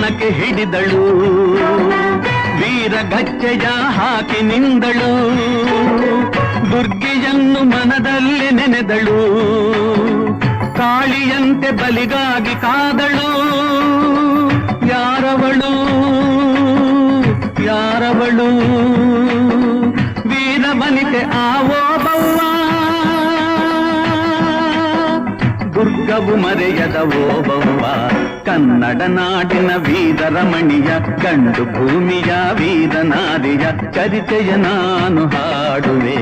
ಪಣಕ್ಕೆ ಹಿಡಿದಳು, ವೀರಗಚ್ಚೆಯ ಹಾಕಿ ನಿಂದಳು, ದುರ್ಗೆಯನ್ನು ಮನದಲ್ಲಿ ನೆನೆದಳು, ಕಾಳಿಯಂತೆ ಬಲಿಗಾಗಿ ಕಾದಳು. ಯಾರವಳು ಯಾರವಳು ವೀರವನಿತೆ ಆವೋಬವ್ವ, ದುರ್ಗವು ಮರೆಯದ ಓಬವ್ವ. ಕನ್ನಡ ನಾಡಿನ ವೀರರಮಣಿಯ, ಗಂಡು ಭೂಮಿಯ ವೀರನಾರಿಯ ಚರಿತೆಯ ನಾನು ಹಾಡುವೆ.